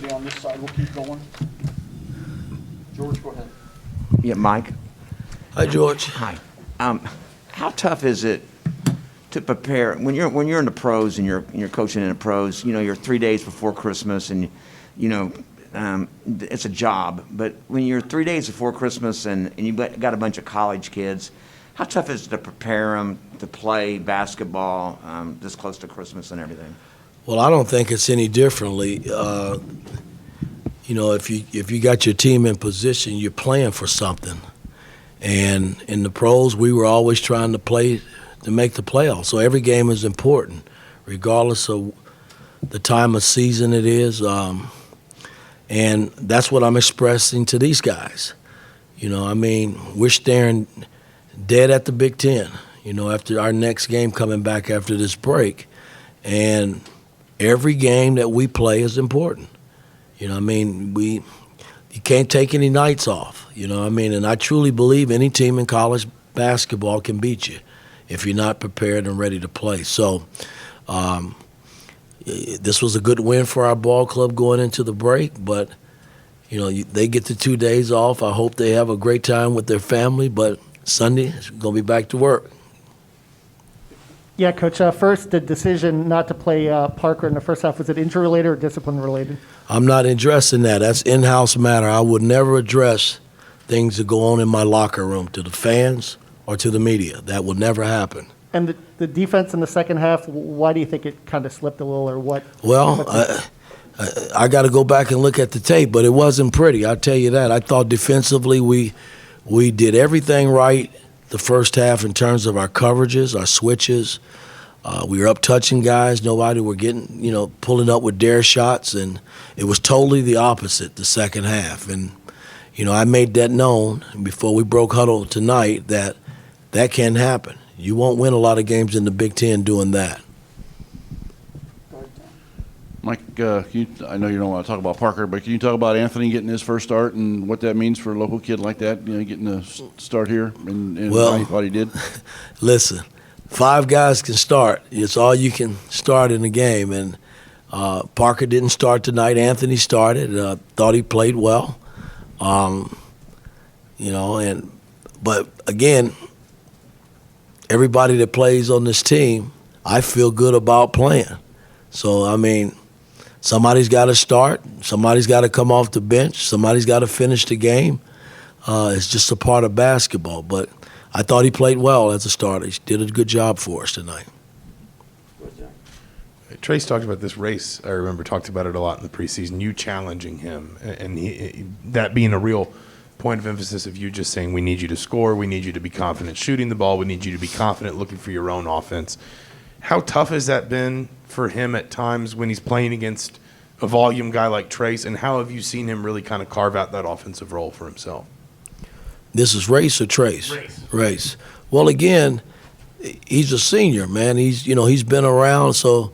be on this side. We'll keep going. George, go ahead. Yeah, Mike. Hi, George. Hi. How tough is it to prepare when you're in the pros and you're coaching in the pros? You know, you're 3 days before Christmas, and it's a job. But when you're 3 days before Christmas and you've got a bunch of college kids, how tough is it to prepare them to play basketball this close to Christmas and everything? Well, I don't think it's any differently. If you got your team in position, you're playing for something. And in the pros, we were always trying to play to make the playoffs. So every game is important, regardless of the time of season it is. And that's what I'm expressing to these guys. We're staring dead at the Big Ten, after our next game coming back after this break. And every game that we play is important. You can't take any nights off, and I truly believe any team in college basketball can beat you if you're not prepared and ready to play. So this was a good win for our ball club going into the break, but, they get the 2 days off. I hope they have a great time with their family, but Sunday is going to be back to work. Yeah, Coach. First, the decision not to play Parker in the first half, was it injury-related or discipline-related? I'm not addressing that. That's in-house matter. I would never address things that go on in my locker room to the fans or to the media. That will never happen. And the defense in the second half, why do you think it kind of slipped a little, or what? Well, I got to go back and look at the tape, but it wasn't pretty. I'll tell you that. I thought defensively we did everything right the first half in terms of our coverages, our switches. We were up touching guys. Nobody were getting, pulling up with dare shots, and it was totally the opposite the second half. And, I made that known before we broke huddle tonight that can happen. You won't win a lot of games in the Big Ten doing that. Mike, I know you don't want to talk about Parker, but can you talk about Anthony getting his first start and what that means for a local kid like that, getting a start here and how you thought he did? Listen, 5 guys can start. It's all you can start in the game. And Parker didn't start tonight. Anthony started. Thought he played well. But again, everybody that plays on this team, I feel good about playing. So, somebody's got to start. Somebody's got to come off the bench. Somebody's got to finish the game. It's just a part of basketball. But I thought he played well as a starter. He did a good job for us tonight. Trace talked about this race. I remember talked about it a lot in the preseason, you challenging him, and that being a real point of emphasis of you just saying, we need you to score, we need you to be confident shooting the ball, we need you to be confident looking for your own offense. How tough has that been for him at times when he's playing against a volume guy like Trace, and how have you seen him really kind of carve out that offensive role for himself? This is Race or Trace? Race. Well, again, he's a senior, man. He's been around, so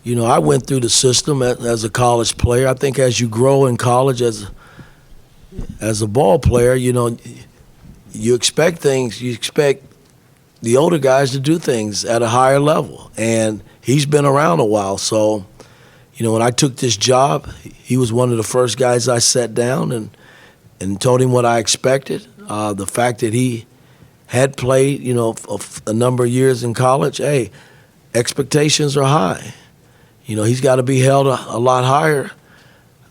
I went through the system as a college player. I think as you grow in college as a ball player, you expect things. You expect the older guys to do things at a higher level, and he's been around a while. So, when I took this job, he was one of the first guys I sat down and told him what I expected. The fact that he had played, a number of years in college, hey, expectations are high. He's got to be held a lot higher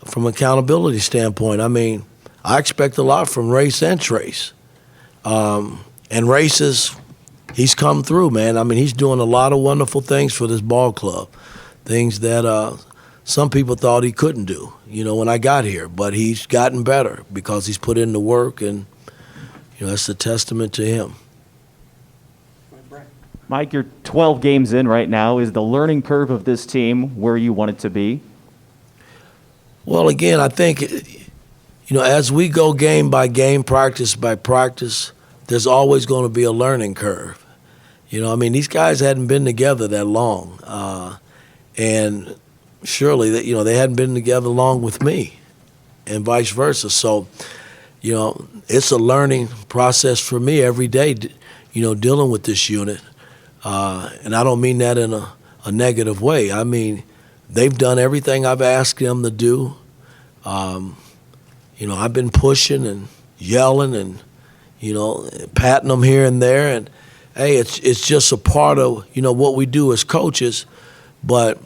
from an accountability standpoint. I expect a lot from Race and Trace. And Race he's come through, man. He's doing a lot of wonderful things for this ball club, things that some people thought he couldn't do, when I got here. But he's gotten better because he's put in the work, and, it's a testament to him. Mike, you're 12 games in right now. Is the learning curve of this team where you want it to be? Well, again, I think, as we go game by game, practice by practice, there's always going to be a learning curve. These guys hadn't been together that long. And surely, they hadn't been together long with me and vice versa. So, it's a learning process for me every day, dealing with this unit. And I don't mean that in a negative way. they've done everything I've asked them to do. I've been pushing and yelling and, patting them here and there. And, hey, it's just a part of, what we do as coaches. But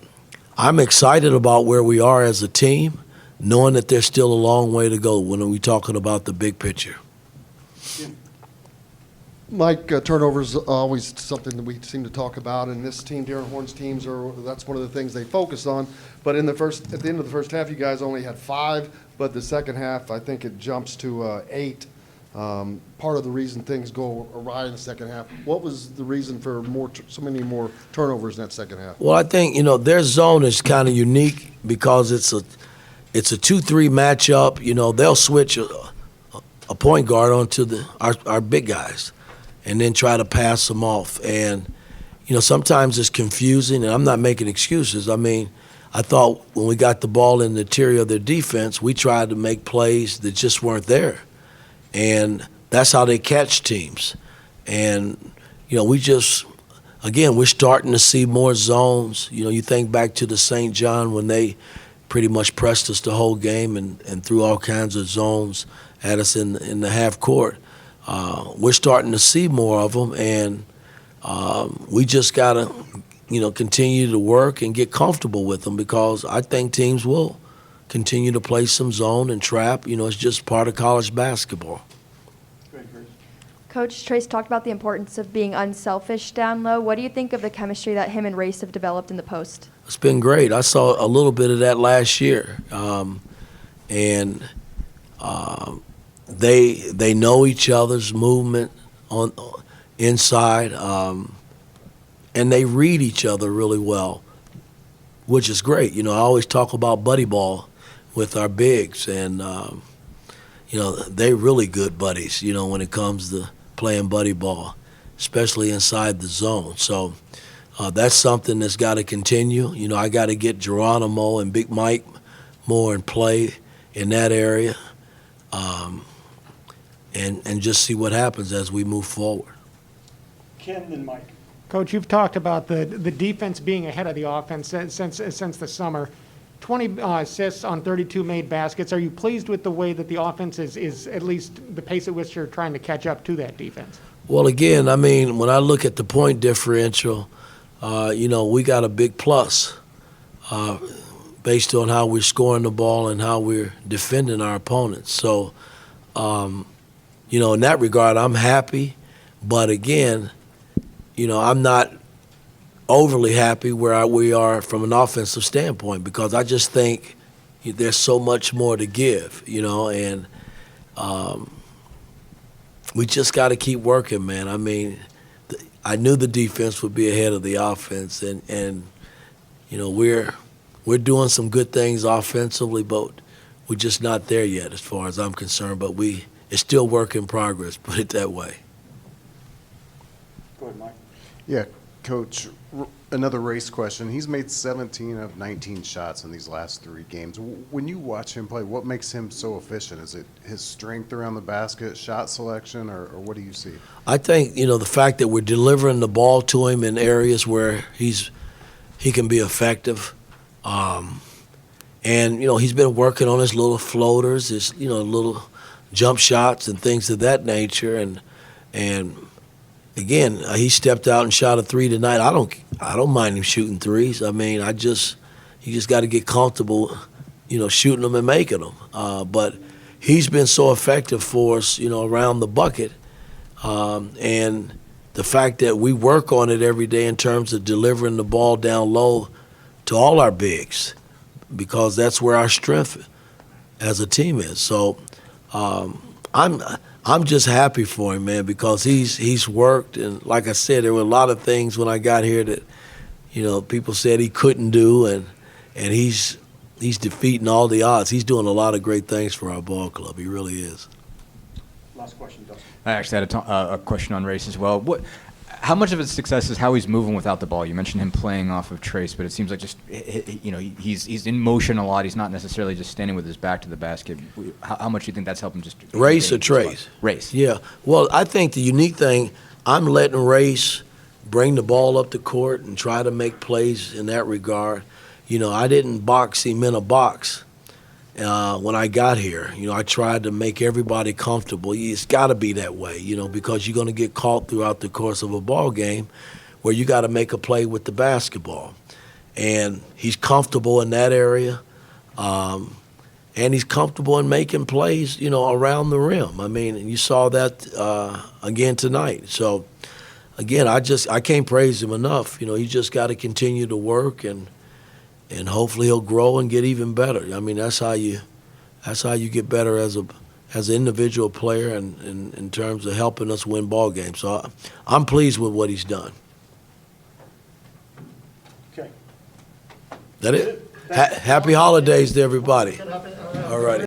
I'm excited about where we are as a team, knowing that there's still a long way to go when we're talking about the big picture. Mike, turnovers are always something that we seem to talk about, and this team, Darren Horn's teams, that's one of the things they focus on. But at the end of the first half, you guys only had 5, but the second half, I think it jumps to 8. Part of the reason things go awry in the second half. What was the reason for so many more turnovers in that second half? Well, I think their zone is kind of unique because it's a 2-3 matchup. They'll switch a point guard onto our big guys, and then try to pass them off. And sometimes it's confusing, and I'm not making excuses. I mean, I thought when we got the ball in the interior of their defense, we tried to make plays that just weren't there. And that's how they catch teams. And, we're starting to see more zones. You think back to the St. John when they pretty much pressed us the whole game and threw all kinds of zones at us in the half court. We're starting to see more of them, and we just got to, continue to work and get comfortable with them, because I think teams will continue to play some zone and trap. It's just part of college basketball. Coach, Trace talked about the importance of being unselfish down low. What do you think of the chemistry that him and Race have developed in the post? It's been great. I saw a little bit of that last year. They know each other's movement on inside, and they read each other really well, which is great. I always talk about buddy ball with our bigs, and they're really good buddies. When it comes to playing buddy ball, especially inside the zone. So that's something that's got to continue. I got to get Geronimo and Big Mike more in play in that area. And just see what happens as we move forward. Ken, then Mike. Coach, you've talked about the defense being ahead of the offense since the summer. 20 assists on 32 made baskets. Are you pleased with the way that the offense is at least the pace at which you're trying to catch up to that defense? Well, again, I mean, when I look at the point differential, we got a big plus based on how we're scoring the ball and how we're defending our opponents. So, in that regard, I'm happy. But again, I'm not overly happy where we are from an offensive standpoint, because I just think there's so much more to give, and we just got to keep working, man. I mean, I knew the defense would be ahead of the offense, and we're doing some good things offensively, but we're just not there yet as far as I'm concerned. But it's still work in progress, put it that way. Go ahead, Mike. Yeah, Coach, another race question. He's made 17 of 19 shots in these last 3 games. When you watch him play, what makes him so efficient? Is it his strength around the basket, shot selection, or what do you see? I think, the fact that we're delivering the ball to him in areas where he can be effective. And, he's been working on his little floaters, his, little jump shots and things of that nature. And again, he stepped out and shot a 3 tonight. I don't mind him shooting threes. I mean, you just got to get comfortable, shooting them and making them. But he's been so effective for us, around the bucket. And the fact that we work on it every day in terms of delivering the ball down low to all our bigs, because that's where our strength as a team is. So I'm just happy for him, man, because he's worked, and like I said, there were a lot of things when I got here that people said he couldn't do, and he's defeating all the odds. He's doing a lot of great things for our ball club. He really is. Last question, Dustin. I actually had a question on Race as well. How much of his success is how he's moving without the ball? You mentioned him playing off of Trace, but it seems like just he's in motion a lot. He's not necessarily just standing with his back to the basket. How much do you think that's helping just Race or Trace? Race. Yeah. Well, I think the unique thing, I'm letting Race bring the ball up the court and try to make plays in that regard. I didn't box him in a box when I got here. I tried to make everybody comfortable. It's got to be that way, because you're going to get caught throughout the course of a ball game where you got to make a play with the basketball. And he's comfortable in that area. And he's comfortable in making plays, around the rim. I mean, you saw that again tonight. So, again, I can't praise him enough. He just got to continue to work, and hopefully he'll grow and get even better. I mean, that's how you get better as an individual player, and in terms of helping us win ball games. So I'm pleased with what he's done. Okay. That it? Happy holidays to everybody. All righty.